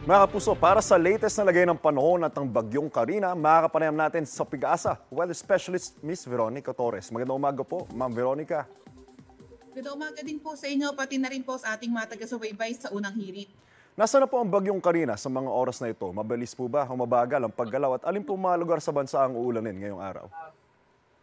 Mga kapuso, para sa latest na lagay ng panahon at ang bagyong Karina, makakapanayam natin sa Pig-asa weather specialist Miss Veronica Torres. Magandang umaga po, Ma'am Veronica. Good umaga din po sa inyo, pati na rin po sa ating mga taga-subaybay sa unang hirit. Nasaan na po ang bagyong Karina sa mga oras na ito? Mabilis po ba o mabagal ang paggalaw at alin po mga lugar sa bansa ang uulanin ngayong araw?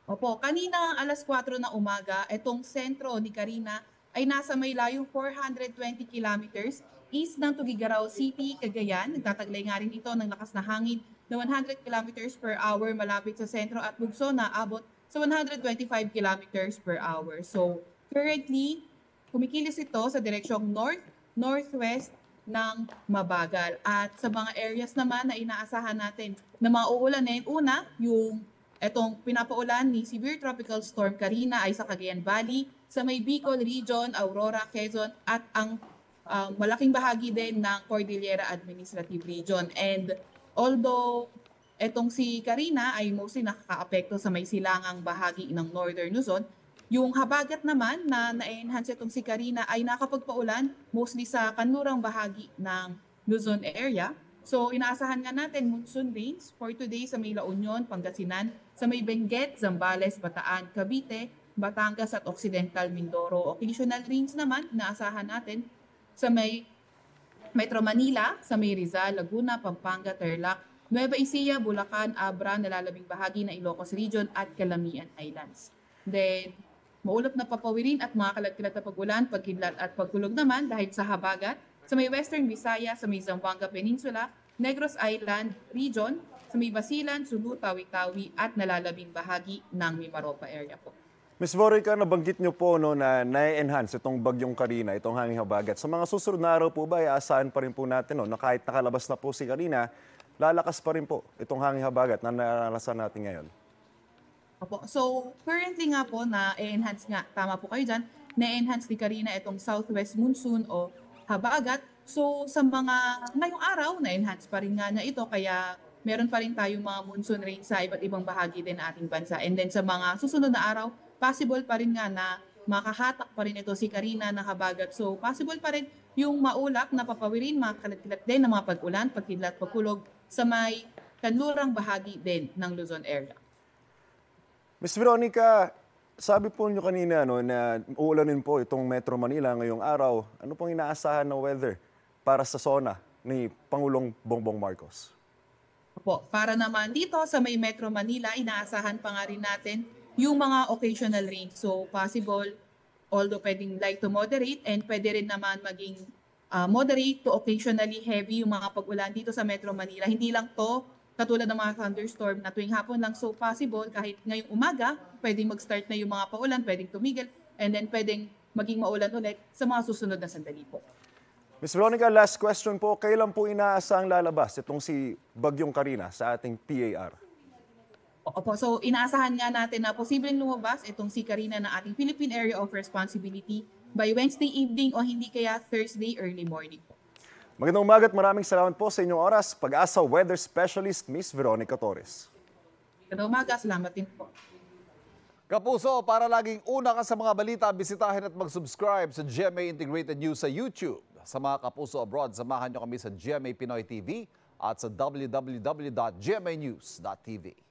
Opo, kanina alas 4 na umaga, itong sentro ni Karina ay nasa may layong 420 kilometers east ng Tuguegarao City, Cagayan. Nagtataglay nga rin ito ng lakas na hangin na 100 kilometers per hour malapit sa sentro at bugso na abot sa 125 kilometers per hour. So currently, kumikilos ito sa direksyong north-northwest ng mabagal. At sa mga areas naman na inaasahan natin na mauulanin, una, yung etong pinapaulan ni Severe Tropical Storm Karina ay sa Cagayan Valley, sa may Bicol Region, Aurora, Quezon, at ang malaking bahagi din ng Cordillera Administrative Region. And although etong si Karina ay mostly nakakaapekto sa may silangang bahagi ng Northern Luzon, yung habagat naman na na-enhance itong si Karina ay nakapagpaulan mostly sa kanlurang bahagi ng Luzon area. So inaasahan nga natin monsoon rains for today sa may La Union, Pangasinan, sa may Benguet, Zambales, Bataan, Cavite, Batangas at Occidental Mindoro. Occasional rains naman inaasahan natin sa may Metro Manila, sa may Rizal, Laguna, Pampanga, Tarlac, Nueva Ecija, Bulacan, Abra, nalalabing bahagi ng Ilocos Region at Calamian Islands. Then, maulap na papawirin at mga kalat-kalat na pag-ulan, pagkidlat at pagkulog naman dahil sa habagat sa may Western Visayas, sa may Zamboanga Peninsula, Negros Island Region, sa may Basilan, Sulu, Tawi-Tawi at nalalabing bahagi ng Mimaropa area po. Miss Veronica, nabanggit niyo po no, na na-enhance itong bagyong Karina, itong hanging habagat. Sa mga susunod na araw po ba, aasahan pa rin po natin no, na kahit nakalabas na po si Karina, lalakas pa rin po itong hanging habagat na naranasan natin ngayon? Opo. So, currently nga po na-enhance nga, tama po kayo dyan, na-enhance ni Karina itong southwest monsoon o habagat. So, sa mga ngayong araw, na-enhance pa rin nga na ito, kaya meron pa rin tayong mga monsoon rain sa iba't ibang bahagi din ng ating bansa. And then sa mga susunod na araw, possible pa rin nga na makahatak pa rin ito si Karina na habagat. So, possible pa rin yung maulap na papawirin, mga kalat-kalat din ng mga pag-ulan, pagkidlat, pagkulog sa may kanlurang bahagi din ng Luzon area. Miss Veronica, sabi po niyo kanina no, na uulanin po itong Metro Manila ngayong araw. Ano pong inaasahan na weather para sa zona ni Pangulong Bongbong Marcos? Opo, para naman dito sa may Metro Manila, inaasahan pa nga rin natin yung mga occasional rain. So possible, although pwedeng light to moderate and pwede rin naman maging moderate to occasionally heavy yung mga pag-ulan dito sa Metro Manila. Hindi lang to katulad ng mga thunderstorm na tuwing hapon lang. So possible kahit ngayong umaga, pwedeng mag-start na yung mga paulan, pwedeng tumigil, and then pwedeng maging maulan ulit sa mga susunod na sandali po. Miss Veronica, last question po. Kailan po inaasang lalabas itong si Bagyong Karina sa ating PAR? Opo, so inaasahan nga natin na posibleng lumabas itong si Karina ng ating Philippine Area of Responsibility by Wednesday evening o hindi kaya Thursday early morning po. Magandang umaga at maraming salamat po sa inyong oras. Pag-asa Weather Specialist Miss Veronica Torres. Magandang umaga, salamat din po. Kapuso, para laging una ka sa mga balita, bisitahin at mag-subscribe sa GMA Integrated News sa YouTube. Sa mga kapuso abroad, samahan nyo kami sa GMA Pinoy TV at sa www.gmanews.tv.